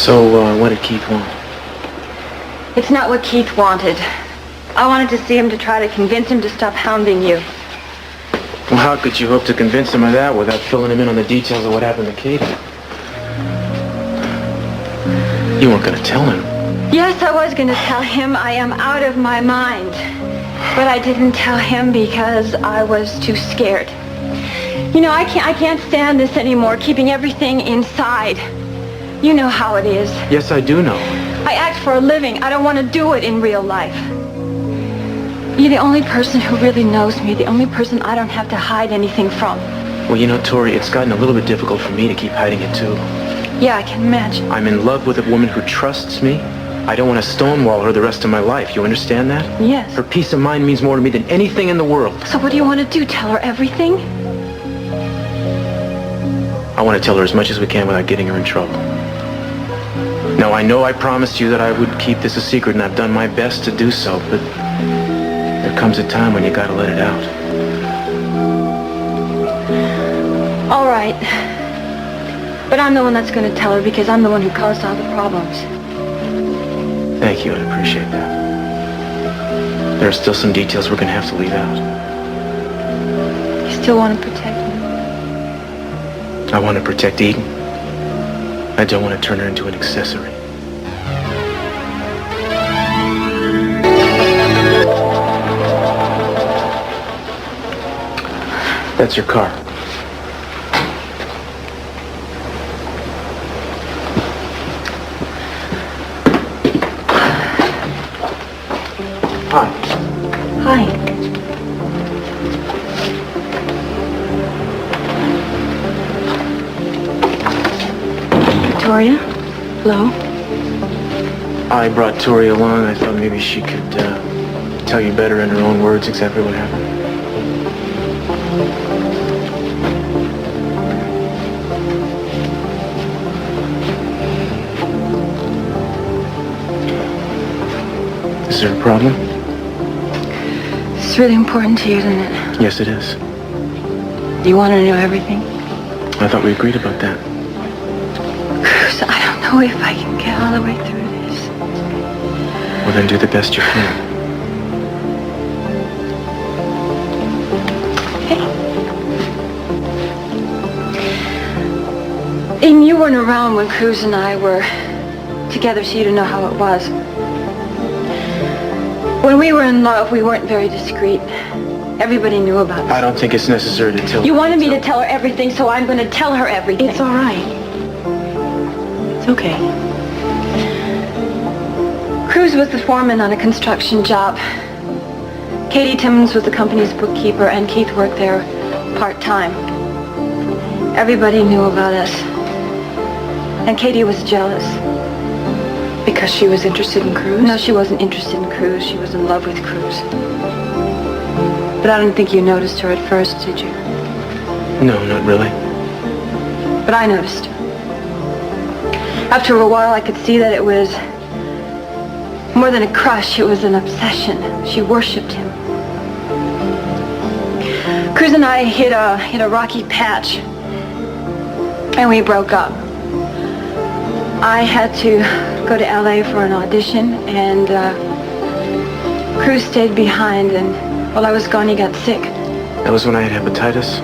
So, what did Keith want? It's not what Keith wanted. I wanted to see him to try to convince him to stop hounding you. Well, how could you hope to convince him of that without filling him in on the details of what happened to Katie? You weren't going to tell him. Yes, I was going to tell him I am out of my mind. But I didn't tell him because I was too scared. You know, I can't stand this anymore, keeping everything inside. You know how it is. Yes, I do know. I act for a living. I don't want to do it in real life. You're the only person who really knows me, the only person I don't have to hide anything from. Well, you know, Tori, it's gotten a little bit difficult for me to keep hiding it, too. Yeah, I can imagine. I'm in love with a woman who trusts me. I don't want to stonewall her the rest of my life. You understand that? Yes. Her peace of mind means more to me than anything in the world. So what do you want to do? Tell her everything? I want to tell her as much as we can without getting her in trouble. Now, I know I promised you that I would keep this a secret, and I've done my best to do so, but there comes a time when you gotta let it out. All right. But I'm the one that's going to tell her because I'm the one who caused all the problems. Thank you, I'd appreciate that. There are still some details we're gonna have to leave out. You still want to protect me? I want to protect Eden. I don't want to turn her into an accessory. That's your car. Hi. Hi. Victoria? Hello? I brought Tori along. I thought maybe she could tell you better in her own words exactly what happened. Is there a problem? It's really important to you, isn't it? Yes, it is. Do you want to know everything? I thought we agreed about that. Cruz, I don't know if I can get all the way through this. Well, then do the best you can. Hey. And you weren't around when Cruz and I were together, so you didn't know how it was. When we were in love, we weren't very discreet. Everybody knew about us. I don't think it's necessary to tell her. You wanted me to tell her everything, so I'm going to tell her everything. It's all right. It's okay. Cruz was the foreman on a construction job. Katie Timmons was the company's bookkeeper, and Keith worked there part-time. Everybody knew about us. And Katie was jealous. Because she was interested in Cruz? No, she wasn't interested in Cruz. She was in love with Cruz. But I don't think you noticed her at first, did you? No, not really. But I noticed her. After a while, I could see that it was more than a crush. It was an obsession. She worshipped him. Cruz and I hit a rocky patch, and we broke up. I had to go to LA for an audition, and Cruz stayed behind, and while I was gone, he got sick. That was when I had hepatitis?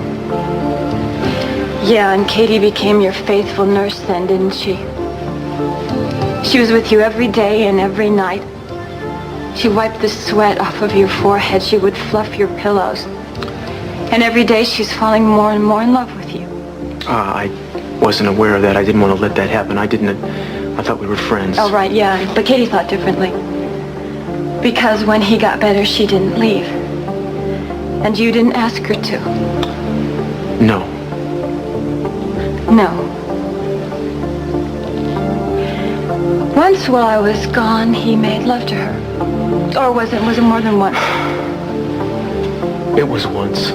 Yeah, and Katie became your faithful nurse then, didn't she? She was with you every day and every night. She wiped the sweat off of your forehead. She would fluff your pillows. And every day she's falling more and more in love with you. I wasn't aware of that. I didn't want to let that happen. I thought we were friends. Oh, right, yeah. But Katie thought differently. Because when he got better, she didn't leave. And you didn't ask her to. No. No. Once while I was gone, he made love to her. Or was it more than once? It was once.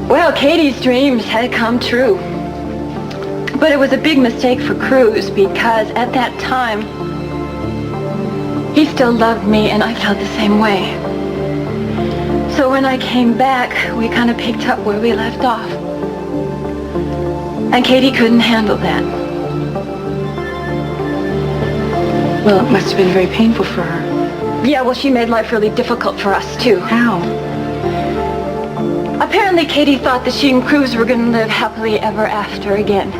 Well, Katie's dreams had come true. But it was a big mistake for Cruz because at that time, he still loved me and I felt the same way. So when I came back, we kind of picked up where we left off. And Katie couldn't handle that. Well, it must have been very painful for her. Yeah, well, she made life really difficult for us, too. How? Apparently, Katie thought that she and Cruz were going to live happily ever after again.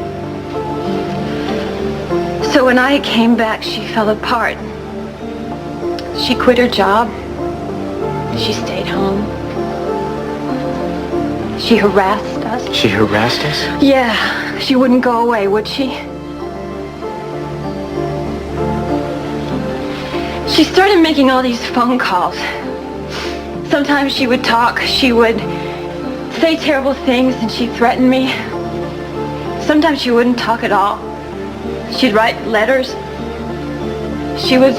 So when I came back, she fell apart. She quit her job. She stayed home. She harassed us. She harassed us? Yeah, she wouldn't go away, would she? She started making all these phone calls. Sometimes she would talk, she would say terrible things, and she'd threaten me. Sometimes she wouldn't talk at all. She'd write letters. She was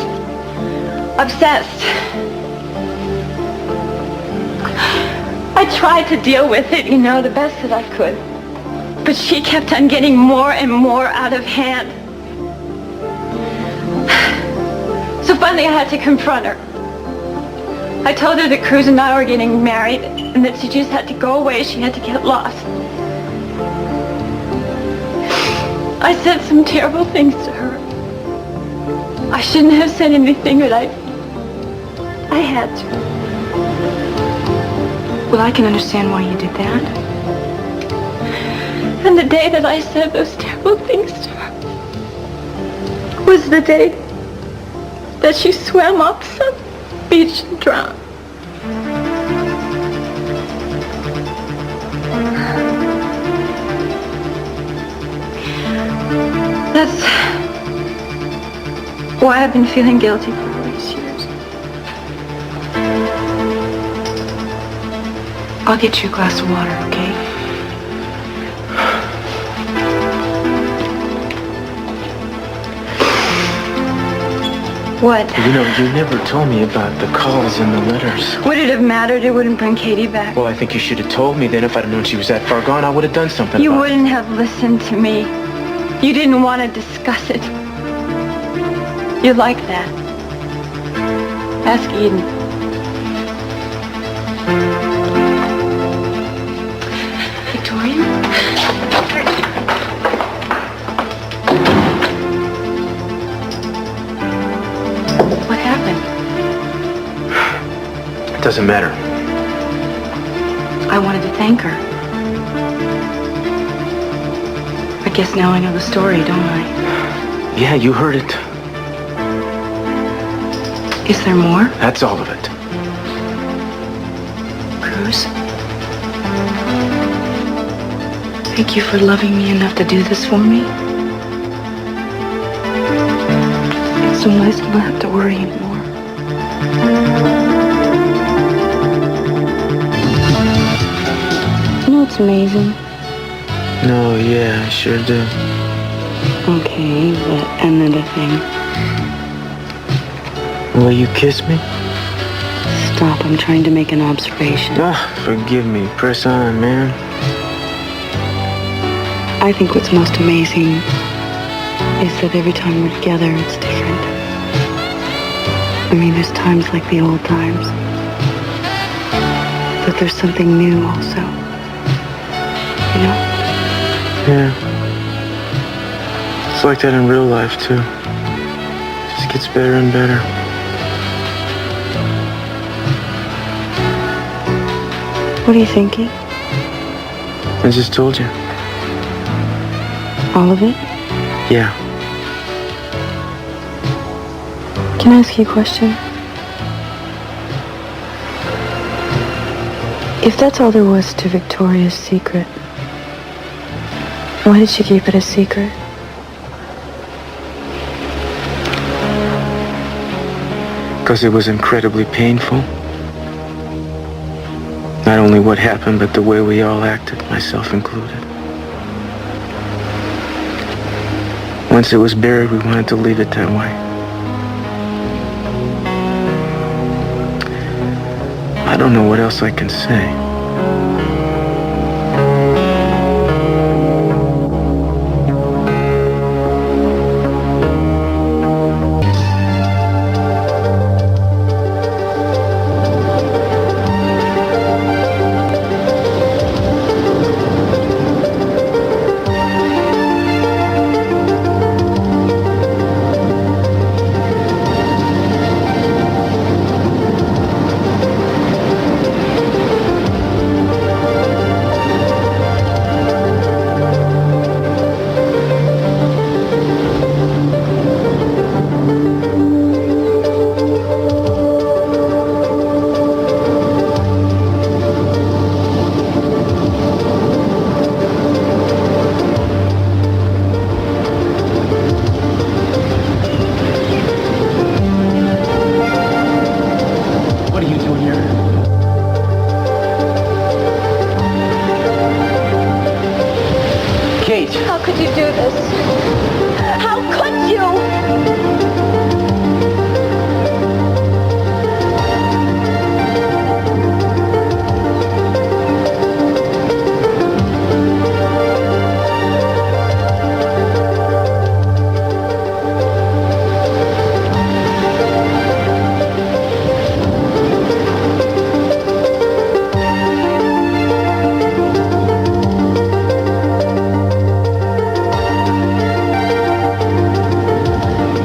obsessed. I tried to deal with it, you know, the best that I could. But she kept on getting more and more out of hand. So finally I had to confront her. I told her that Cruz and I were getting married and that she just had to go away. She had to get lost. I said some terrible things to her. I shouldn't have said anything, but I had to. Well, I can understand why you did that. And the day that I said those terrible things to her was the day that she swam up some beach and drowned. That's why I've been feeling guilty for all these years. I'll get you a glass of water, okay? What? You know, you never told me about the calls and the letters. Would it have mattered? It wouldn't bring Katie back. Well, I think you should have told me then. If I'd have known she was that far gone, I would have done something You about wouldn't have listened to me. You didn't want to discuss it. You like that. Ask Eden. Victoria? What happened? it. It doesn't matter. I wanted to thank her. I guess now I know the story, don't I? Yeah, you heard it. Is there more? That's all of it. Cruz? Thank you for loving me enough to do this for me. It's so nice to not have to worry anymore. You know what's amazing? No, yeah, I sure do. Okay, but another thing. Will you kiss me? Stop, I'm trying to make an observation. Ah, forgive me. Press on, man. I think what's most amazing is that every time we're together, it's different. I mean, there's times like the old times. But there's something new also. You know? Yeah. It's like that in real life, too. It just gets better and better. What are you thinking? I just told you. All of it? Yeah. Can I ask you a question? If that's all there was to Victoria's secret, why did she keep it a secret? Because it was incredibly painful. Not only what happened, but the way we all acted, myself included. Once it was buried, we wanted to leave it that way. I don't know what else I can say. did you do